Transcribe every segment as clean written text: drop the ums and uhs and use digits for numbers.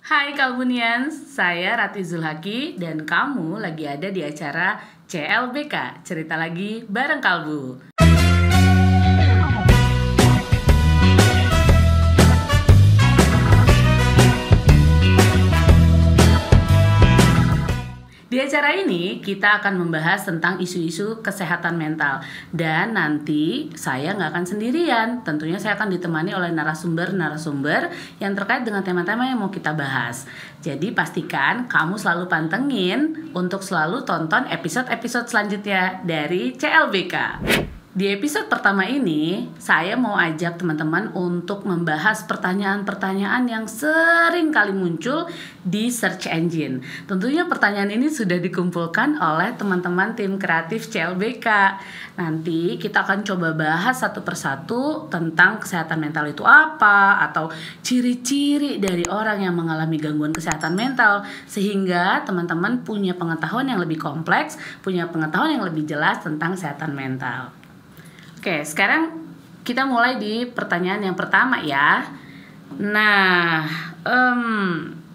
Hai Kalbunians, saya Rati Zulhaki dan kamu lagi ada di acara CLBK, cerita lagi bareng Kalbu. Di acara ini kita akan membahas tentang isu-isu kesehatan mental. Dan nanti saya nggak akan sendirian. Tentunya saya akan ditemani oleh narasumber-narasumber yang terkait dengan tema-tema yang mau kita bahas. Jadi pastikan kamu selalu pantengin untuk selalu tonton episode-episode selanjutnya dari CLBK. Di episode pertama ini, saya mau ajak teman-teman untuk membahas pertanyaan-pertanyaan yang sering kali muncul di search engine. Tentunya pertanyaan ini sudah dikumpulkan oleh teman-teman tim kreatif CLBK. Nanti kita akan coba bahas satu persatu tentang kesehatan mental itu apa, atau ciri-ciri dari orang yang mengalami gangguan kesehatan mental, sehingga teman-teman punya pengetahuan yang lebih kompleks, punya pengetahuan yang lebih jelas tentang kesehatan mental. Oke, sekarang kita mulai di pertanyaan yang pertama ya. Nah,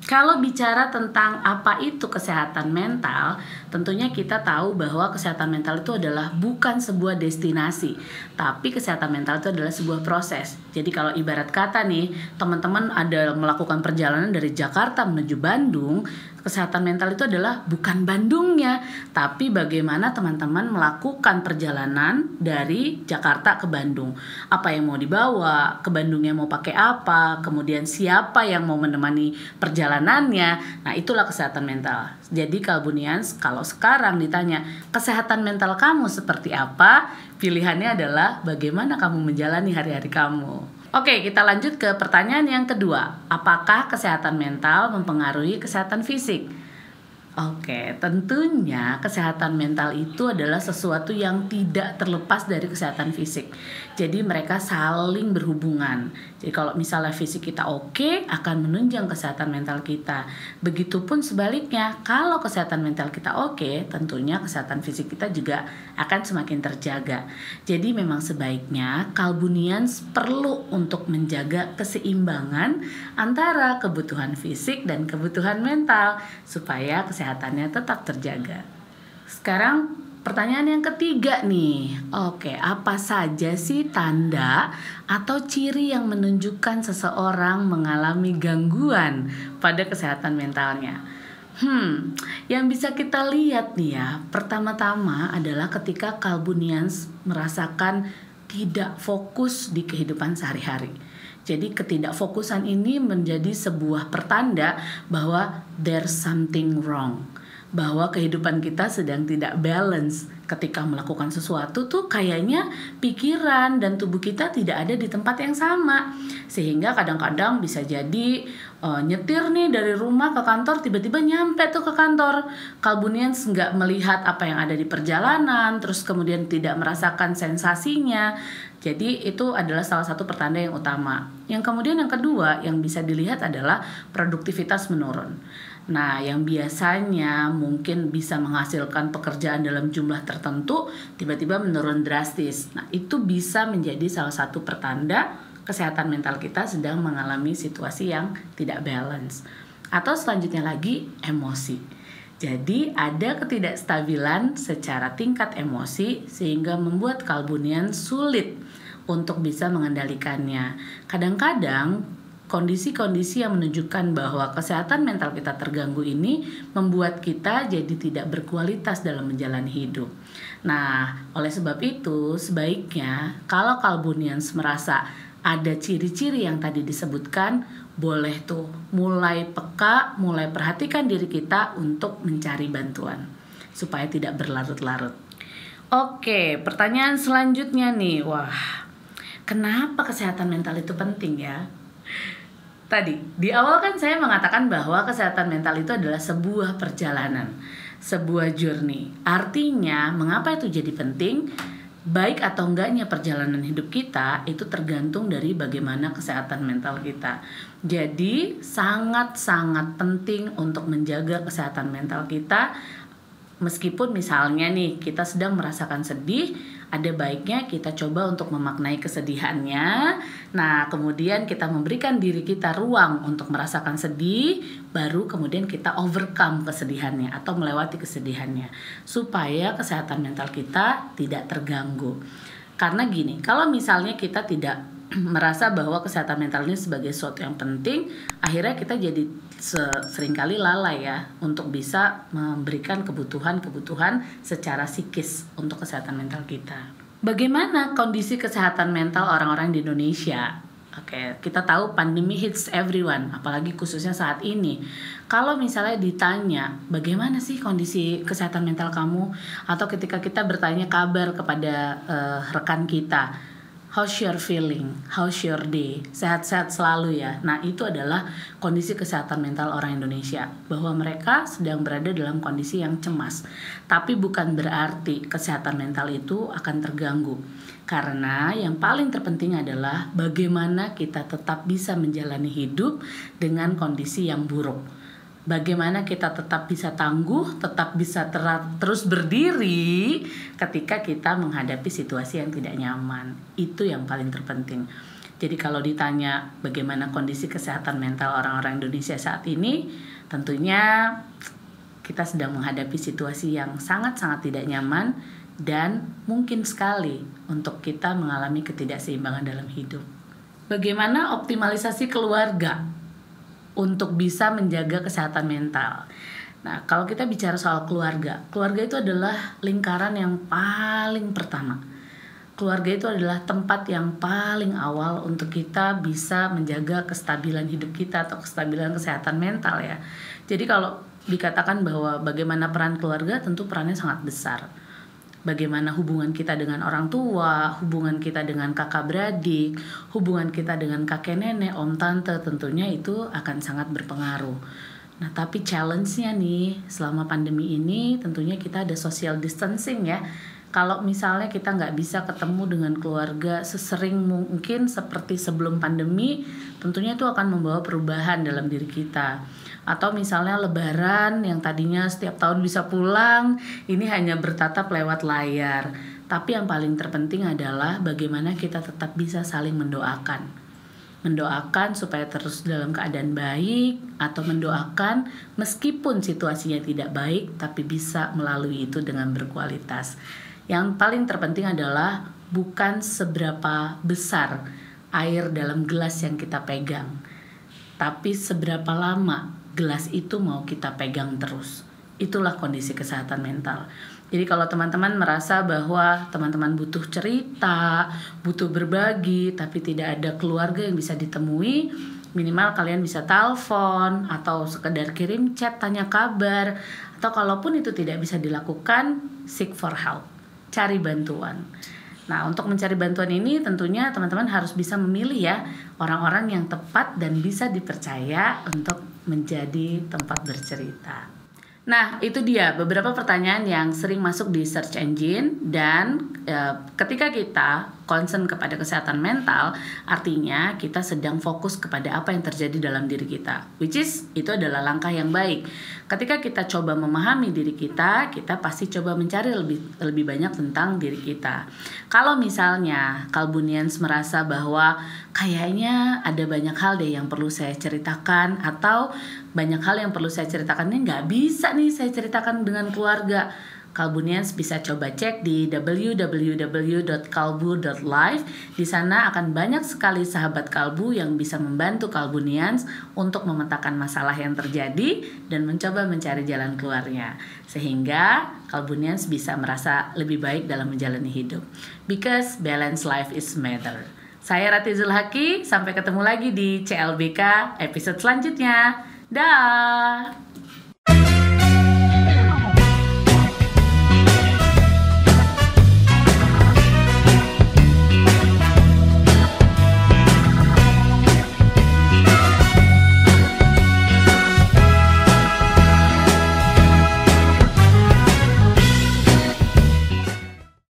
kalau bicara tentang apa itu kesehatan mental, tentunya kita tahu bahwa kesehatan mental itu adalah bukan sebuah destinasi, tapi kesehatan mental itu adalah sebuah proses. Jadi kalau ibarat kata nih, teman-teman ada melakukan perjalanan dari Jakarta menuju Bandung, kesehatan mental itu adalah bukan Bandungnya, tapi bagaimana teman-teman melakukan perjalanan dari Jakarta ke Bandung. Apa yang mau dibawa, ke Bandungnya mau pakai apa, kemudian siapa yang mau menemani perjalanannya. Nah, itulah kesehatan mental. Jadi Kalbunians, kalau sekarang ditanya kesehatan mental kamu seperti apa, pilihannya adalah bagaimana kamu menjalani hari-hari kamu. Oke, kita lanjut ke pertanyaan yang kedua. Apakah kesehatan mental mempengaruhi kesehatan fisik? Oke, tentunya kesehatan mental itu adalah sesuatu yang tidak terlepas dari kesehatan fisik. Jadi mereka saling berhubungan. Jadi kalau misalnya fisik kita oke, akan menunjang kesehatan mental kita. Begitupun sebaliknya, kalau kesehatan mental kita oke, tentunya kesehatan fisik kita juga akan semakin terjaga. Jadi memang sebaiknya Kalbunians perlu untuk menjaga keseimbangan antara kebutuhan fisik dan kebutuhan mental supaya kesehatannya tetap terjaga. Sekarang pertanyaan yang ketiga nih. Oke, apa saja sih tanda atau ciri yang menunjukkan seseorang mengalami gangguan pada kesehatan mentalnya? Yang bisa kita lihat nih ya, pertama-tama adalah ketika Kalbunians merasakan tidak fokus di kehidupan sehari-hari. Jadi ketidakfokusan ini menjadi sebuah pertanda bahwa there's something wrong, bahwa kehidupan kita sedang tidak balance. Ketika melakukan sesuatu tuh kayaknya pikiran dan tubuh kita tidak ada di tempat yang sama, sehingga kadang-kadang bisa jadi nyetir nih dari rumah ke kantor, tiba-tiba nyampe tuh ke kantor, Kalbunians nggak melihat apa yang ada di perjalanan, terus kemudian tidak merasakan sensasinya. Jadi itu adalah salah satu pertanda yang utama. Yang kemudian yang kedua yang bisa dilihat adalah produktivitas menurun. Nah, yang biasanya mungkin bisa menghasilkan pekerjaan dalam jumlah tertentu, tiba-tiba menurun drastis. Nah, itu bisa menjadi salah satu pertanda kesehatan mental kita sedang mengalami situasi yang tidak balance. Atau selanjutnya lagi, emosi. Jadi ada ketidakstabilan secara tingkat emosi sehingga membuat Kalbunians sulit untuk bisa mengendalikannya. Kadang-kadang kondisi-kondisi yang menunjukkan bahwa kesehatan mental kita terganggu ini membuat kita jadi tidak berkualitas dalam menjalani hidup. Nah, oleh sebab itu sebaiknya kalau Kalbunians merasa ada ciri-ciri yang tadi disebutkan, boleh tuh mulai peka, mulai perhatikan diri kita untuk mencari bantuan supaya tidak berlarut-larut. Oke, pertanyaan selanjutnya nih. Wah, kenapa kesehatan mental itu penting ya? Tadi, di awal kan saya mengatakan bahwa kesehatan mental itu adalah sebuah perjalanan, sebuah journey. Artinya, mengapa itu jadi penting? Baik atau enggaknya perjalanan hidup kita itu tergantung dari bagaimana kesehatan mental kita. Jadi, sangat-sangat penting untuk menjaga kesehatan mental kita. Meskipun misalnya nih, kita sedang merasakan sedih, ada baiknya kita coba untuk memaknai kesedihannya. Nah, kemudian kita memberikan diri kita ruang untuk merasakan sedih, baru kemudian kita overcome kesedihannya atau melewati kesedihannya, supaya kesehatan mental kita tidak terganggu. Karena gini, kalau misalnya kita tidak merasa bahwa kesehatan mental ini sebagai sesuatu yang penting, akhirnya kita jadi seringkali lalai ya untuk bisa memberikan kebutuhan secara psikis untuk kesehatan mental kita. Bagaimana kondisi kesehatan mental orang-orang di Indonesia? Oke, kita tahu pandemi hits everyone, apalagi khususnya saat ini. Kalau misalnya ditanya, bagaimana sih kondisi kesehatan mental kamu? Atau ketika kita bertanya kabar kepada rekan kita, how's your feeling? How's your day? Sehat-sehat selalu ya. Nah, itu adalah kondisi kesehatan mental orang Indonesia, bahwa mereka sedang berada dalam kondisi yang cemas. Tapi bukan berarti kesehatan mental itu akan terganggu. Karena yang paling terpenting adalah bagaimana kita tetap bisa menjalani hidup dengan kondisi yang buruk. Bagaimana kita tetap bisa tangguh, tetap bisa terus berdiri ketika kita menghadapi situasi yang tidak nyaman. Itu yang paling terpenting. Jadi kalau ditanya bagaimana kondisi kesehatan mental orang-orang Indonesia saat ini, tentunya kita sedang menghadapi situasi yang sangat-sangat tidak nyaman dan mungkin sekali untuk kita mengalami ketidakseimbangan dalam hidup. Bagaimana optimalisasi keluarga untuk bisa menjaga kesehatan mental? Nah, kalau kita bicara soal keluarga itu adalah lingkaran yang paling pertama. Keluarga itu adalah tempat yang paling awal untuk kita bisa menjaga kestabilan hidup kita atau kestabilan kesehatan mental ya. Jadi kalau dikatakan bahwa bagaimana peran keluarga, tentu perannya sangat besar. Bagaimana hubungan kita dengan orang tua, hubungan kita dengan kakak beradik, hubungan kita dengan kakek nenek, om tante, tentunya itu akan sangat berpengaruh. Nah, tapi challenge-nya nih selama pandemi ini tentunya kita ada social distancing ya. Kalau misalnya kita nggak bisa ketemu dengan keluarga sesering mungkin seperti sebelum pandemi, tentunya itu akan membawa perubahan dalam diri kita. Atau misalnya lebaran yang tadinya setiap tahun bisa pulang, ini hanya bertatap lewat layar. Tapi yang paling terpenting adalah bagaimana kita tetap bisa saling mendoakan. Mendoakan supaya terus dalam keadaan baik, atau mendoakan meskipun situasinya tidak baik, tapi bisa melalui itu dengan berkualitas. Yang paling terpenting adalah bukan seberapa besar air dalam gelas yang kita pegang, tapi seberapa lama gelas itu mau kita pegang terus. Itulah kondisi kesehatan mental. Jadi kalau teman-teman merasa bahwa teman-teman butuh cerita, butuh berbagi, tapi tidak ada keluarga yang bisa ditemui, minimal kalian bisa telepon atau sekedar kirim chat tanya kabar, atau kalaupun itu tidak bisa dilakukan, seek for help, cari bantuan. Nah, untuk mencari bantuan ini tentunya teman-teman harus bisa memilih ya orang-orang yang tepat dan bisa dipercaya untuk menjadi tempat bercerita. Nah, itu dia beberapa pertanyaan yang sering masuk di search engine dan ketika kita concern kepada kesehatan mental, artinya kita sedang fokus kepada apa yang terjadi dalam diri kita, which is itu adalah langkah yang baik. Ketika kita coba memahami diri kita pasti coba mencari lebih banyak tentang diri kita. Kalau misalnya Kalbunians merasa bahwa kayaknya ada banyak hal deh yang perlu saya ceritakan, atau banyak hal yang perlu saya ceritakan ini nggak bisa nih saya ceritakan dengan keluarga, Kalbunians bisa coba cek di www.kalbu.live. Di sana akan banyak sekali sahabat kalbu yang bisa membantu Kalbunians untuk memetakan masalah yang terjadi dan mencoba mencari jalan keluarnya, sehingga Kalbunians bisa merasa lebih baik dalam menjalani hidup. Because balance life is matter. Saya Rati Zulhaki, sampai ketemu lagi di CLBK episode selanjutnya. Dah.